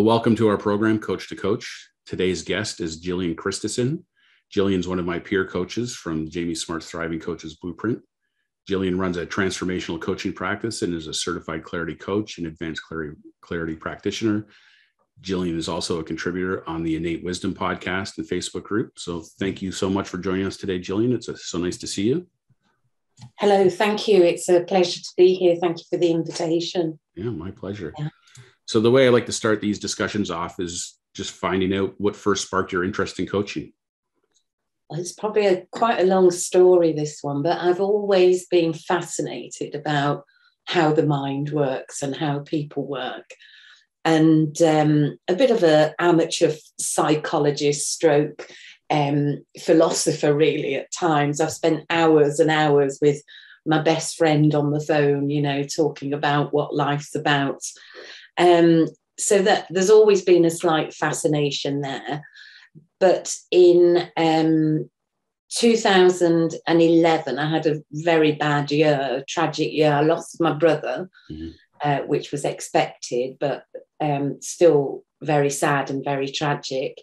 Well, welcome to our program, Coach to Coach. Today's guest is Gillian Christison. Gillian's one of my peer coaches from Jamie Smart's Thriving Coaches Blueprint. Gillian runs a transformational coaching practice and is a certified clarity coach and advanced clarity practitioner. Gillian is also a contributor on the Innate Wisdom podcast and Facebook group. So thank you so much for joining us today, Gillian. It's so nice to see you. Hello, thank you. It's a pleasure to be here. Thank you for the invitation. Yeah, my pleasure. Yeah. So the way I like to start these discussions off is just finding out what first sparked your interest in coaching. It's probably quite a long story, this one, but I've always been fascinated about how the mind works and how people work. And a bit of an amateur psychologist stroke philosopher, really, at times. I've spent hours and hours with my best friend on the phone, talking about what life's about. So that there's always been a slight fascination there. But in 2011, I had a very bad year, a tragic year. I lost my brother, which was expected, but still very sad and very tragic.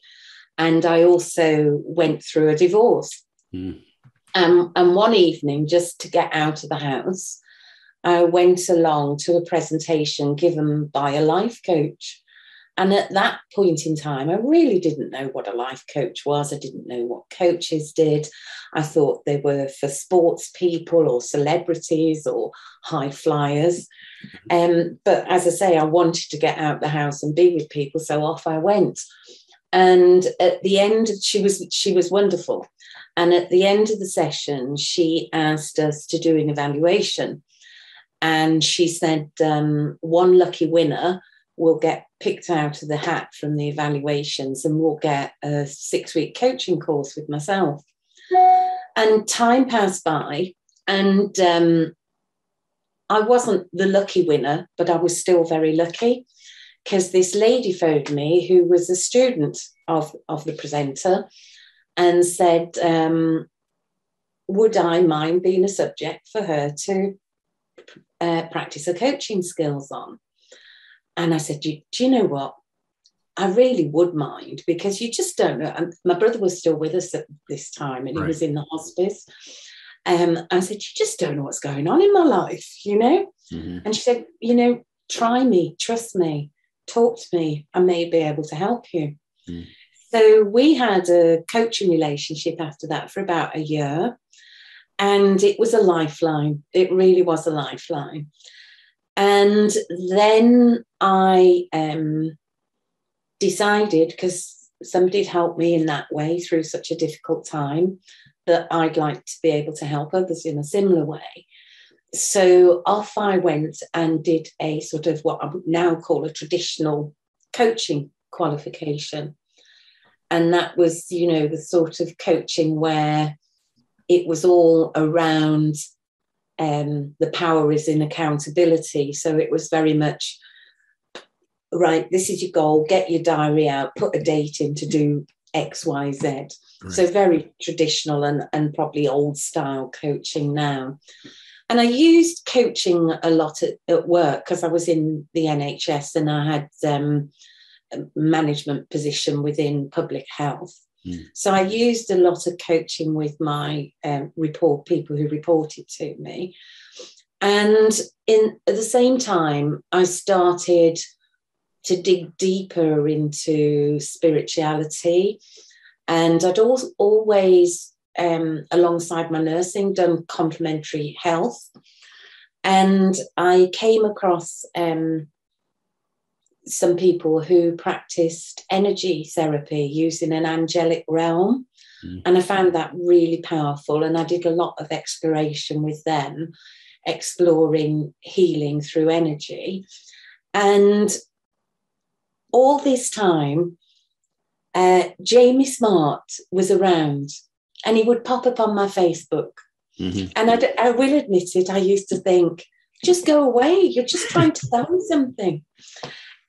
And I also went through a divorce. And one evening, just to get out of the house, I went along to a presentation given by a life coach. And at that point in time, I really didn't know what a life coach was. I didn't know what coaches did. I thought they were for sports people or celebrities or high flyers. But as I say, I wanted to get out the house and be with people, so off I went. And at the end, she was wonderful. And at the end of the session, she asked us to do an evaluation. And she said, one lucky winner will get picked out of the hat from the evaluations and we'll get a 6-week coaching course with myself. And time passed by and I wasn't the lucky winner, but I was still very lucky because this lady phoned me who was a student of the presenter and said, would I mind being a subject for her to practice her coaching skills on? And I said, do you know what? I really would mind because you just don't know. And my brother was still with us at this time and he was in the hospice. I said, you just don't know what's going on in my life, And she said, try me, trust me, talk to me. I may be able to help you. So we had a coaching relationship after that for about a year. And it was a lifeline. It really was a lifeline. And then I decided, because somebody had helped me in that way through such a difficult time, that I'd like to be able to help others in a similar way. So off I went and did a sort of what I would now call a traditional coaching qualification. And that was, the sort of coaching where it was all around the power is in accountability. So it was very much, right, this is your goal, get your diary out, put a date in to do X, Y, Z. Right. So very traditional and probably old style coaching now. And I used coaching a lot at work because I was in the NHS and I had a management position within public health. So I used a lot of coaching with my people who reported to me. And at the same time, I started to dig deeper into spirituality. And I'd always, alongside my nursing, done complementary health. And I came across some people who practiced energy therapy using an angelic realm. And I found that really powerful. And I did a lot of exploration with them, exploring healing through energy. And all this time, Jamie Smart was around and he would pop up on my Facebook. And I will admit it, I used to think, just go away. You're just trying to sell me something.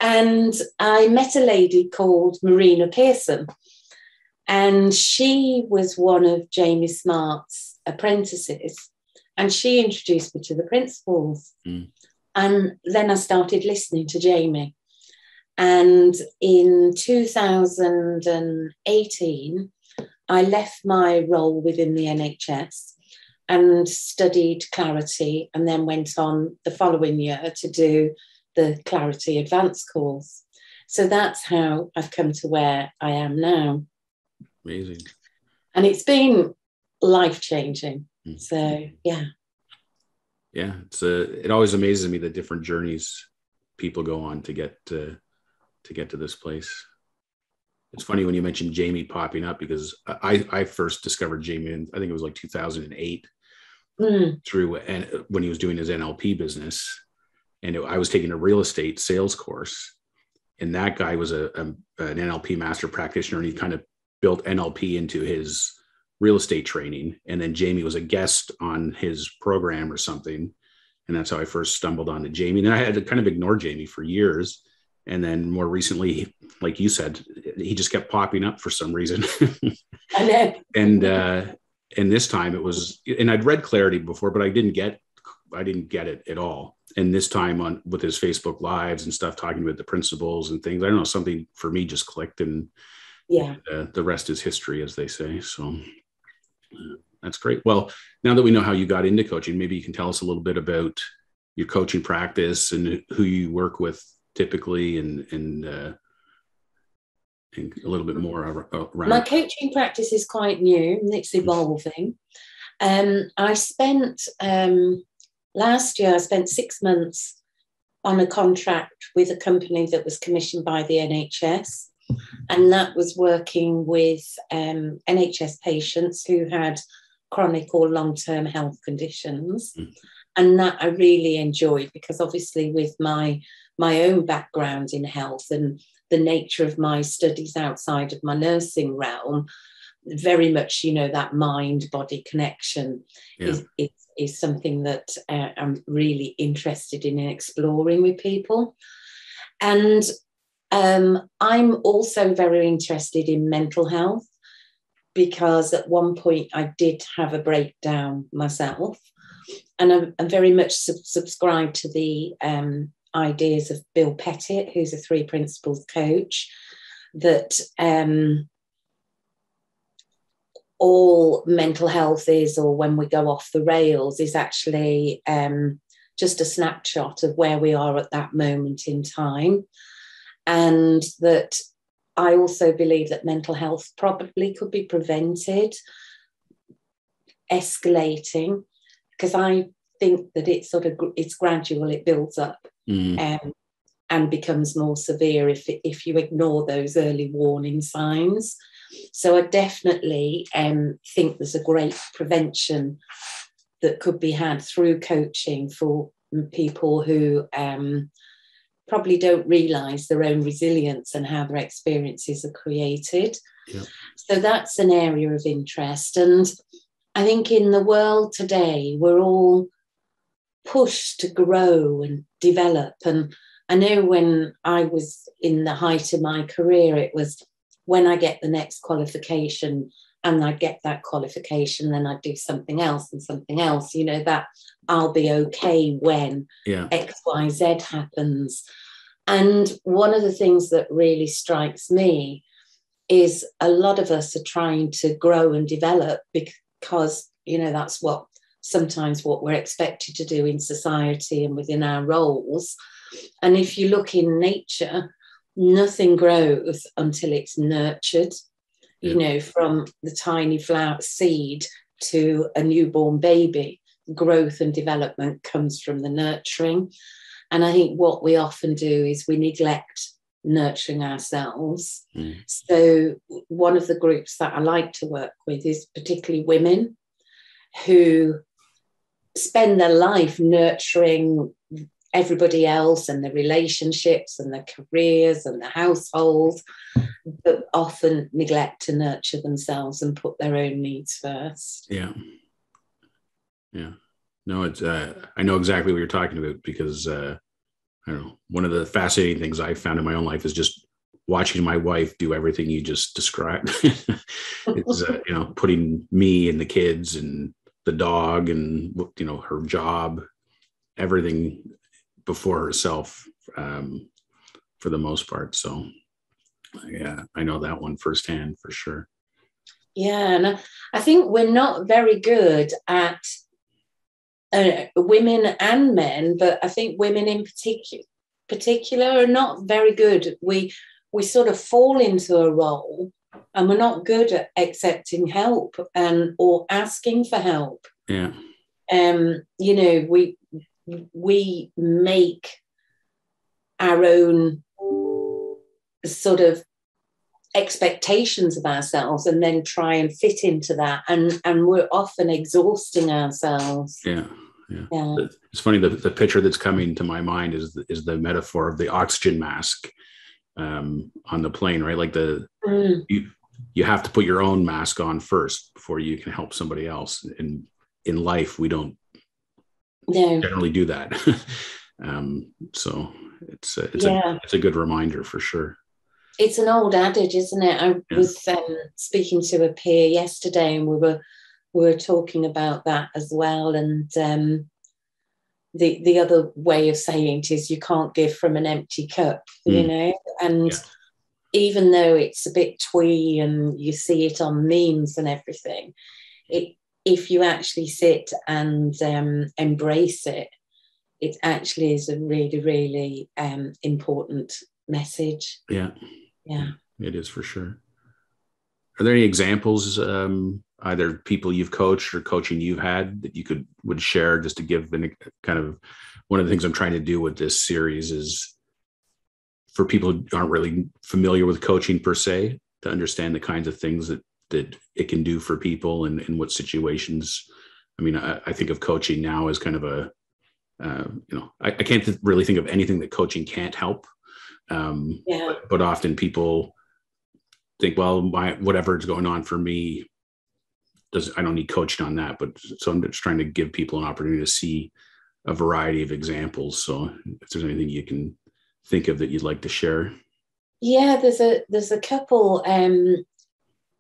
And I met a lady called Marina Pearson, and she was one of Jamie Smart's apprentices, and she introduced me to the principles. And then I started listening to Jamie. And in 2018, I left my role within the NHS and studied Clarity, and then went on the following year to do the Clarity Advanced course. So that's how I've come to where I am now. Amazing. And it's been life-changing. So, yeah. Yeah, it always amazes me the different journeys people go on to get to this place. It's funny when you mentioned Jamie popping up, because I first discovered Jamie in, I think it was like 2008 through, and when he was doing his NLP business, and I was taking a real estate sales course, and that guy was an NLP master practitioner, and he kind of built NLP into his real estate training. And then Jamie was a guest on his program or something, and that's how I first stumbled onto Jamie. And I had to kind of ignore Jamie for years. And then more recently, like you said, he just kept popping up for some reason. I know. And this time it was, and I'd read Clarity before, but I didn't get it at all. And this time with his Facebook Lives and stuff, talking about the principles and things, I don't know, something for me just clicked, and the rest is history, as they say. So that's great. Well, now that we know how you got into coaching, maybe you can tell us a little bit about your coaching practice and who you work with typically, and a little bit more around. My coaching practice is quite new and it's evolving. I spent last year, I spent 6 months on a contract with a company that was commissioned by the NHS, and that was working with NHS patients who had chronic or long-term health conditions. And that I really enjoyed, because obviously with my own background in health and the nature of my studies outside of my nursing realm, very much, that mind-body connection is something that I'm really interested in exploring with people. And I'm also very interested in mental health, because at one point I did have a breakdown myself. And I'm very much subscribed to the ideas of Bill Pettit, who's a 3 principles coach, that all mental health is, or when we go off the rails, is actually just a snapshot of where we are at that moment in time. And that I also believe that mental health probably could be prevented escalating, because I think that it's gradual, it builds up and becomes more severe if you ignore those early warning signs. So I definitely think there's a great prevention that could be had through coaching for people who probably don't realise their own resilience and how their experiences are created. Yeah. So that's an area of interest. And I think in the world today, we're all pushed to grow and develop. And I know when I was in the height of my career, it was when I get the next qualification and I get that qualification, then I do something else and something else, that I'll be okay when X, Y, Z happens. And one of the things that really strikes me is a lot of us are trying to grow and develop because, that's sometimes what we're expected to do in society and within our roles. And if you look in nature, nothing grows until it's nurtured, from the tiny flower seed to a newborn baby. Growth and development comes from the nurturing. And I think what we often do is we neglect nurturing ourselves. So one of the groups that I like to work with is particularly women who spend their life nurturing everybody else and their relationships and their careers and their households, but often neglect to nurture themselves and put their own needs first. Yeah. No, it's I know exactly what you're talking about, because I don't know, one of the fascinating things I've found in my own life is just watching my wife do everything you just described. It's putting me and the kids and the dog and her job, everything before herself, for the most part. So yeah, I know that one firsthand for sure. Yeah, and I think we're not very good at women and men, but I think women in particular are not very good. We sort of fall into a role, and we're not good at accepting help and or asking for help. Yeah. You know, we make our own sort of expectations of ourselves and then try and fit into that, and we're often exhausting ourselves. Yeah. It's funny, the picture that's coming to my mind is the metaphor of the oxygen mask on the plane, right? Like you have to put your own mask on first before you can help somebody else. And in life, we don't generally do that. So it's a good reminder for sure. It's an old adage, isn't it? I was speaking to a peer yesterday, and we were talking about that as well. And the other way of saying it is you can't give from an empty cup, you know. And even though it's a bit twee and you see it on memes and everything, if you actually sit and embrace it, it actually is a really, really important message. Yeah, it is for sure. Are there any examples, either people you've coached or coaching you've had, that you would share, just to give kind of one of the things I'm trying to do with this series is for people who aren't really familiar with coaching per se, to understand the kinds of things that it can do for people and in what situations. I mean, I think of coaching now as kind of a, I can't really think of anything that coaching can't help. But often people think, well, whatever is going on for me, I don't need coaching on that. But so I'm just trying to give people an opportunity to see a variety of examples. So if there's anything you can think of that you'd like to share. Yeah, there's a couple. And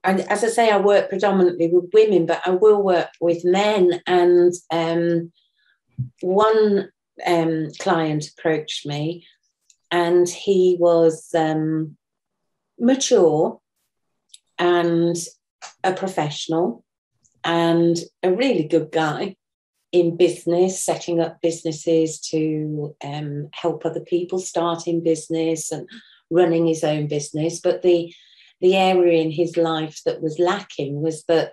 as I say, I work predominantly with women, but I will work with men. And one client approached me, and he was mature and a professional and a really good guy in business, setting up businesses to help other people start in business and running his own business. But the area in his life that was lacking was that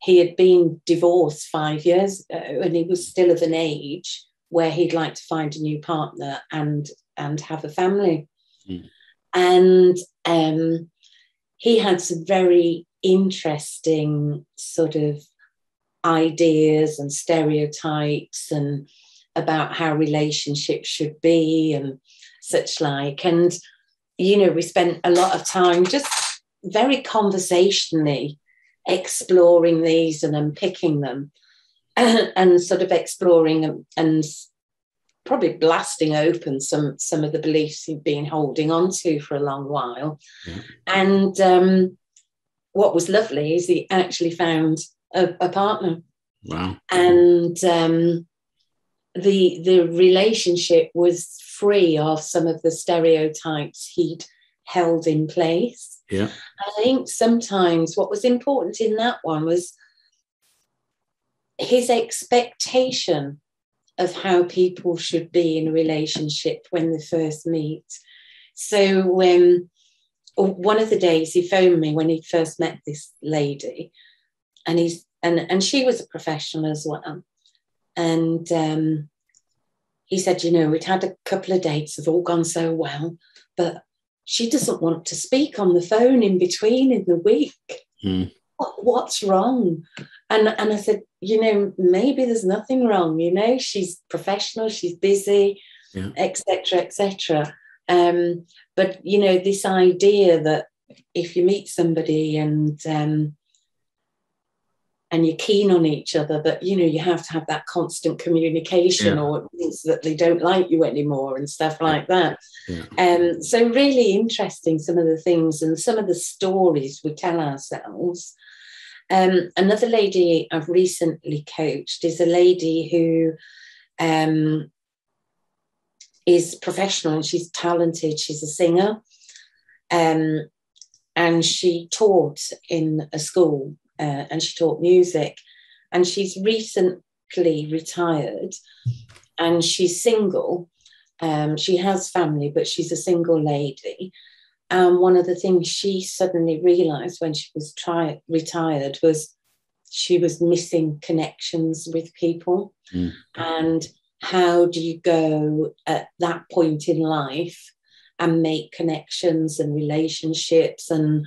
he had been divorced 5 years ago, and he was still of an age where he'd like to find a new partner and have a family. And he had some very interesting sort of ideas and stereotypes and about how relationships should be and such like. And, you know, we spent a lot of time just very conversationally exploring these and unpicking them and sort of exploring and probably blasting open some of the beliefs he'd been holding on to for a long while. And what was lovely is he actually found a partner. Wow. And the relationship was free of some of the stereotypes he'd held in place. Yeah. I think sometimes what was important in that one was his expectation of how people should be in a relationship when they first meet. So when one of the days he phoned me when he first met this lady, and she was a professional as well. And he said, you know, we'd had a couple of dates, have all gone so well, but she doesn't want to speak on the phone in between in the week. What's wrong? And I said, you know, maybe there's nothing wrong. You know, she's professional, she's busy, etc., etc. But, you know, this idea that if you meet somebody and you're keen on each other, that, you know, you have to have that constant communication or it means that they don't like you anymore and stuff like that. So really interesting, some of the things and some of the stories we tell ourselves. Another lady I've recently coached is a lady who is professional and she's talented. She's a singer. And she taught in a school and she taught music. And she's recently retired and she's single. She has family, but she's a single lady. One of the things she suddenly realised when she was retired was she was missing connections with people. And how do you go at that point in life and make connections and relationships, and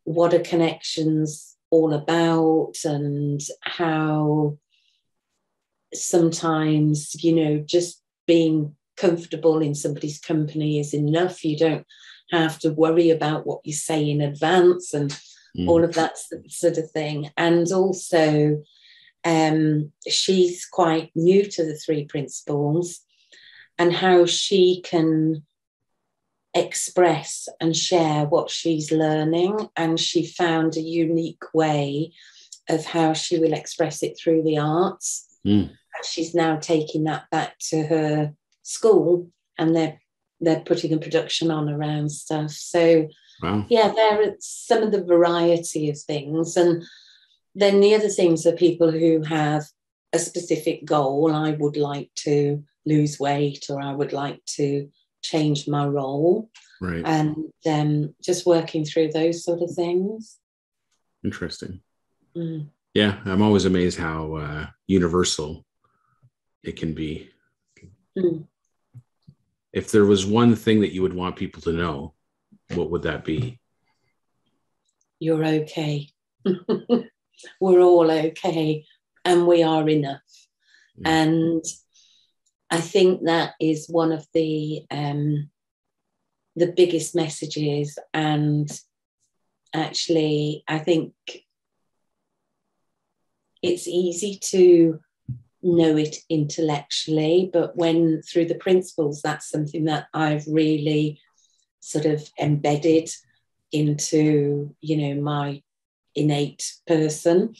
what are connections all about, and how sometimes, just being comfortable in somebody's company is enough. You don't have to worry about what you say in advance and all of that sort of thing. And also, she's quite new to the 3 principles and how she can express and share what she's learning. And she found a unique way of how she will express it through the arts. And she's now taking that back to her school, and they're putting a production on around stuff. So wow. Yeah, there are some of the variety of things. And then the other things are people who have a specific goal. I would like to lose weight, or I would like to change my role. Right. And just working through those sort of things. Interesting. Yeah, I'm always amazed how universal it can be. If there was one thing that you would want people to know, what would that be? You're okay. We're all okay, and we are enough. And I think that is one of the biggest messages. And actually, I think it's easy to know it intellectually, but when through the principles, that's something that I've really sort of embedded into, my innate person,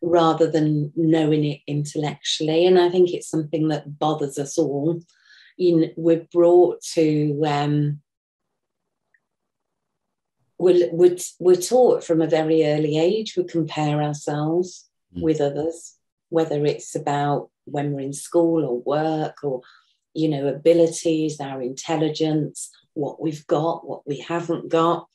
rather than knowing it intellectually. And I think it's something that bothers us all. We're brought to we're taught from a very early age, we compare ourselves with others, whether it's about when we're in school or work, or, abilities, our intelligence, what we've got, what we haven't got.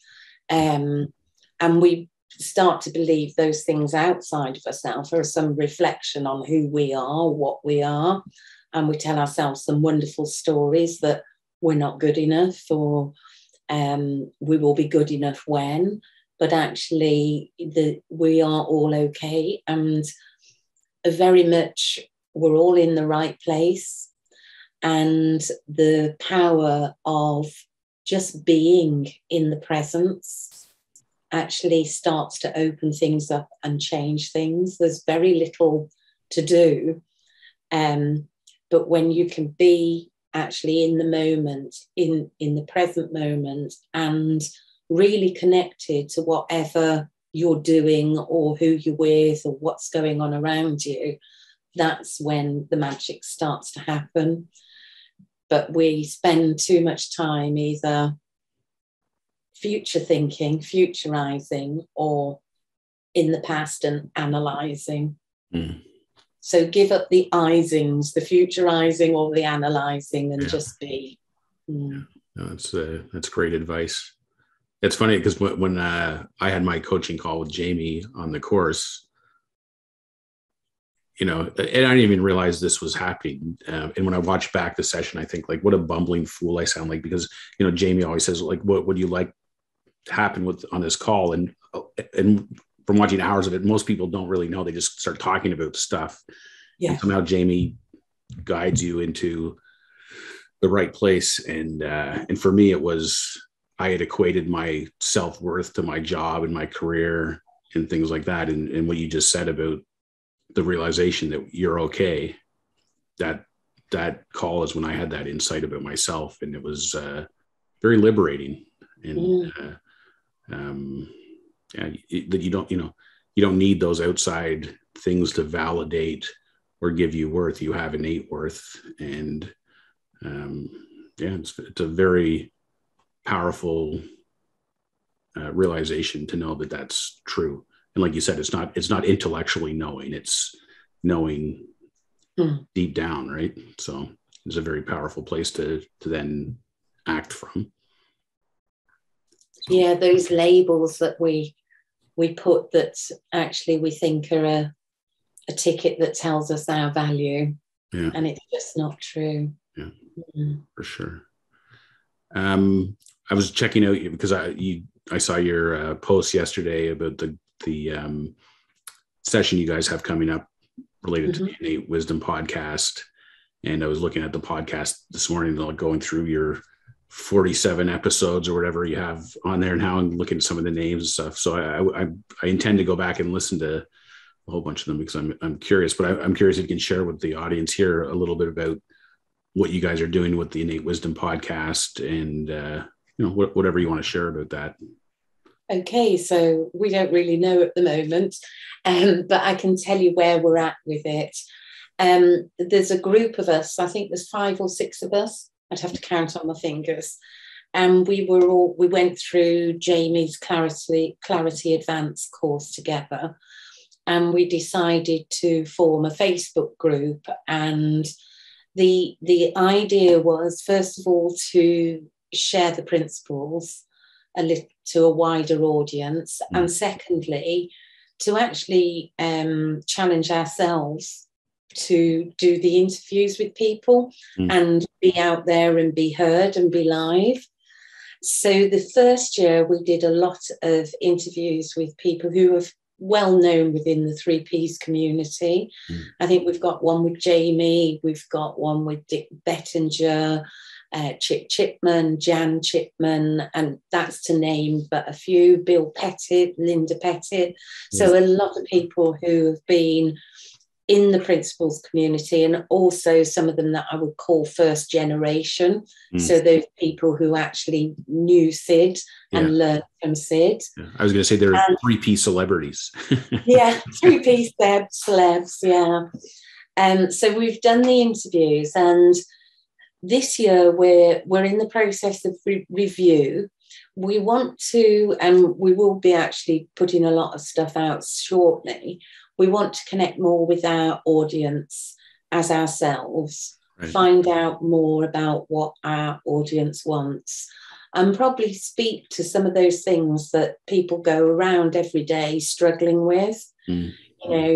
And we start to believe those things outside of ourselves are some reflection on who we are, what we are. And we tell ourselves some wonderful stories that we're not good enough, or we will be good enough when. But actually, we are all okay. And very much we're all in the right place, and the power of just being in the presence actually starts to open things up and change things. There's very little to do, but when you can be actually in the moment, in the present moment, and really connected to whatever you're doing or who you're with or what's going on around you, that's when the magic starts to happen. But we spend too much time either future thinking, futurizing, or in the past and analysing. So give up the isings, the futurizing or the analysing, and just be. No, that's great advice. It's funny because when I had my coaching call with Jamie on the course, and I didn't even realize this was happening. And when I watch back the session, I think, like, what a bumbling fool I sound like, because, Jamie always says, like, what would you like to happen on this call? And from watching hours of it, most people don't really know. They just start talking about stuff. Yeah. And somehow Jamie guides you into the right place. And for me, it was, I had equated my self-worth to my job and my career and things like that. And what you just said about the realization that you're okay, that call is when I had that insight about myself. And it was very liberating. And that you don't need those outside things to validate or give you worth. You have innate worth. And It's a very powerful realization to know that that's true. And like you said, it's not intellectually knowing, it's knowing deep down, right? So it's a very powerful place to then act from. Yeah, those labels that we put that actually we think are a ticket that tells us our value, and it's just not true. Yeah, for sure. I was checking out because I saw your post yesterday about the session you guys have coming up related to the Innate Wisdom podcast, and I was looking at the podcast this morning, going through your 47 episodes or whatever you have on there now, and looking at some of the names and stuff. So I intend to go back and listen to a whole bunch of them because I'm curious. But I'm curious if you can share with the audience here a little bit about what you guys are doing with the Innate Wisdom podcast, and whatever you want to share about that. Okay, so we don't really know at the moment, but I can tell you where we're at with it. There's a group of us. I think there's 5 or 6 of us. I'd have to count on my fingers. And we went through Jamie's Clarity Advanced course together. And we decided to form a Facebook group. And the idea was, first of all, to share the principles to a wider audience. And secondly, to actually challenge ourselves to do the interviews with people and be out there and be heard and be live. So the first year we did a lot of interviews with people who are well known within the 3Ps community. I think we've got one with Jamie, we've got one with Dick Bettinger, Chip Chipman, Jan Chipman, and that's to name but a few, Bill Pettit, Linda Pettit. So a lot of people who have been in the principles community, and also some of them that I would call first generation. So those people who actually knew Sid and learned from Sid. I was going to say they're 3P celebrities. 3P celebs, so we've done the interviews, and this year we're in the process of review. We want to, and we will be actually putting a lot of stuff out shortly. We want to connect more with our audience as ourselves, find out more about what our audience wants, and probably speak to some of those things that people go around every day struggling with.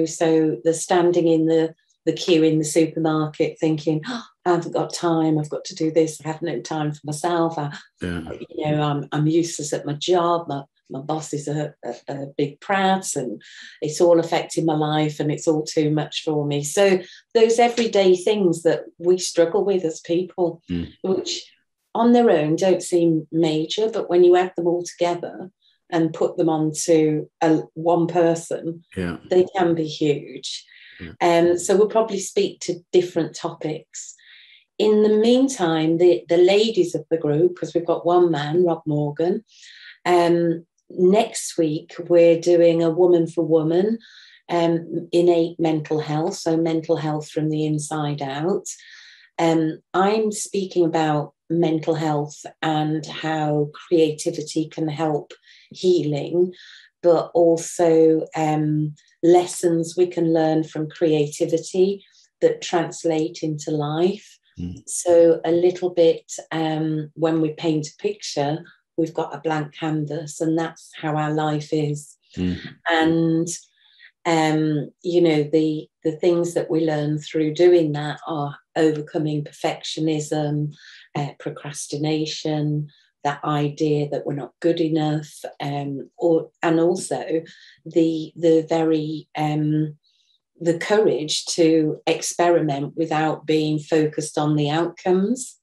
So they're standing in the queue in the supermarket thinking, I haven't got time, I've got to do this, I have no time for myself, I'm useless at my job, my boss is a big prat and it's all affecting my life and it's all too much for me. So those everyday things that we struggle with as people, which on their own don't seem major, but when you add them all together and put them onto one person, they can be huge. So we'll probably speak to different topics. In the meantime, the ladies of the group, because we've got one man, Rob Morgan, next week we're doing a woman for woman, innate mental health, so mental health from the inside out. I'm speaking about mental health and how creativity can help healing, but also lessons we can learn from creativity that translate into life. So a little bit, when we paint a picture, we've got a blank canvas, and that's how our life is. And the things that we learn through doing that are overcoming perfectionism, procrastination, that idea that we're not good enough, and also the courage to experiment without being focused on the outcomes.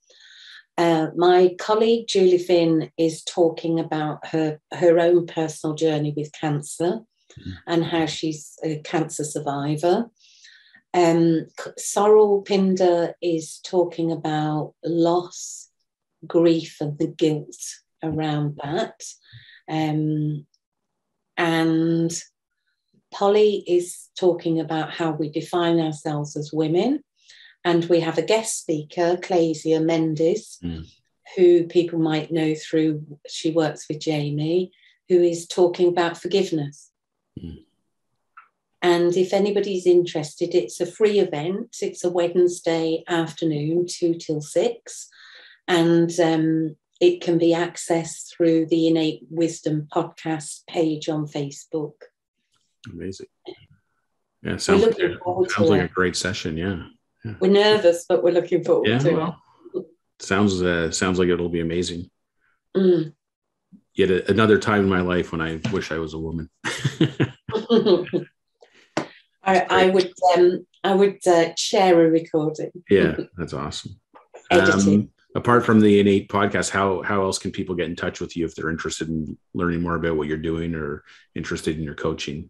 My colleague Julie Finn is talking about her own personal journey with cancer and how she's a cancer survivor. Sorrel Pinder is talking about loss, grief, and the guilt around that. And Polly is talking about how we define ourselves as women And we have a guest speaker, Clasia Mendes, Mm. who people might know through, she works with Jamie, who is talking about forgiveness. Mm. And if anybody's interested, it's a free event. It's a Wednesday afternoon, 2 till 6. And it can be accessed through the Innate Wisdom podcast page on Facebook. Amazing. Yeah, sounds like a great session. Yeah. We're nervous, but we're looking forward to it. Sounds like it'll be amazing. Mm. Yet another time in my life when I wish I was a woman. I would share a recording. Yeah, that's awesome. Editing. Apart from the Innate podcast, how else can people get in touch with you if they're interested in learning more about what you're doing or interested in your coaching?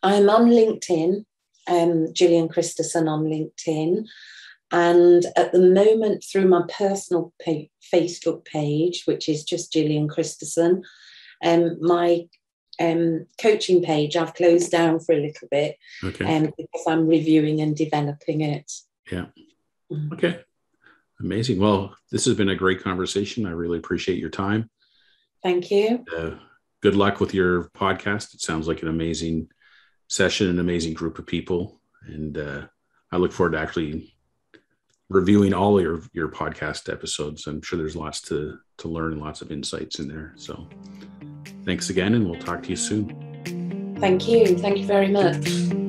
I'm on LinkedIn, Gillian Christison on LinkedIn. And at the moment, through my personal Facebook page, which is just Gillian Christison, my coaching page I've closed down for a little bit, because I'm reviewing and developing it. Yeah. Okay. Amazing. Well, this has been a great conversation. I really appreciate your time. Thank you. Good luck with your podcast. It sounds like an amazing session, an amazing group of people. And I look forward to actually reviewing all your podcast episodes. I'm sure there's lots to learn and lots of insights in there. So thanks again, and we'll talk to you soon. Thank you. Thank you very much.